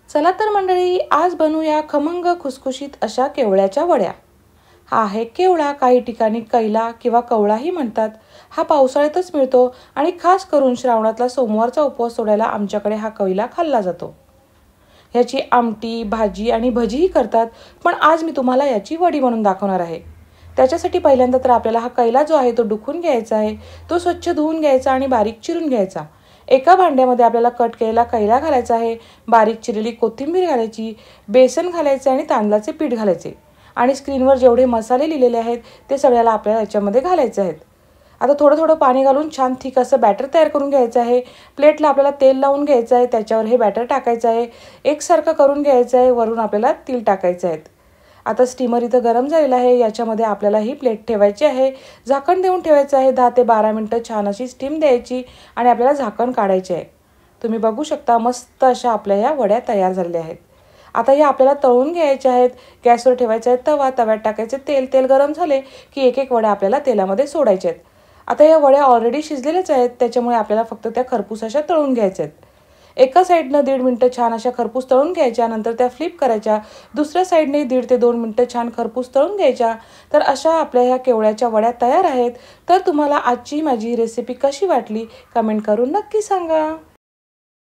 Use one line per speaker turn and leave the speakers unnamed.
चला तर मंडळी, आज बनवूया खमंग खुसखुशीत अशा केवळ्याच्या वड्या. हा आहे केवळा, काही ठिकाणी कैला किंवा कवळाही म्हणतात. हा पावसाळ्यातच मिळतो आणि खास करून श्रावणातला सोमवारचा उपवास सोडायला आमच्याकडे हा कैला खाल्ला जातो. ह्याची आमटी, भाजी आणि भजीही करतात, पण आज मी तुम्हाला याची वडी बनवून दाखवणार आहे. त्याच्यासाठी पहिल्यांदा तर आपल्याला हा कैला जो आहे तो डुखून घ्यायचा आहे. तो स्वच्छ धुवून घ्यायचा आणि बारीक चिरून घ्यायचा. एका भांड्यामध्ये आपल्याला कट केलेला कैला घालायचा आहे, बारीक चिरलेली कोथिंबीर घालायची, बेसन घालायचे आणि तांदळाचे पीठ घालायचे आणि स्क्रीनवर जेवढे मसाले लिहिलेले आहेत ते सगळ्याला आपल्याला याच्यामध्ये घालायचे आहेत. आता थोडं थोडं पाणी घालून छान थिक असं बॅटर तयार करून घ्यायचं आहे. प्लेटला आपल्याला तेल लावून घ्यायचं आहे, त्याच्यावर हे बॅटर टाकायचं आहे, एकसारखं करून घ्यायचं आहे. वरून आपल्याला तीळ टाकायचं आहेत. आता स्टीमर इथं गरम झालेलं आहे, याच्यामध्ये आपल्याला ही प्लेट ठेवायची आहे. झाकण देऊन ठेवायचं आहे. 10 ते 12 मिनटं छान अशी स्टीम द्यायची आणि आपल्याला झाकण काढायचे आहे. तुम्ही बघू शकता मस्त अशा आपल्या ह्या वड्या तयार झालेल्या आहेत. आता हे आपल्याला तळून घ्यायचे आहेत. गॅसवर ठेवायचं आहे तवा, तव्यात टाकायचे तेल. तेल गरम झाले की एक एक वड्या आपल्याला तेलामध्ये सोडायच्या आहेत. आता या वड्या ऑलरेडी शिजलेल्याच आहेत, त्याच्यामुळे आपल्याला फक्त त्या खरपूस अशा तळून घ्यायच्या आहेत. एका साईडनं 1.5 मिनटं छान अशा खरपूस तळून घ्यायच्या, नंतर त्या फ्लिप करायच्या. दुसऱ्या साईडने 1.5 ते 2 मिनटं छान खरपूस तळून घ्यायच्या. तर अशा आपल्या ह्या केवळ्याच्या वड्या तयार आहेत. तर तुम्हाला आजची माझी रेसिपी कशी वाटली कमेंट करून नक्की सांगा.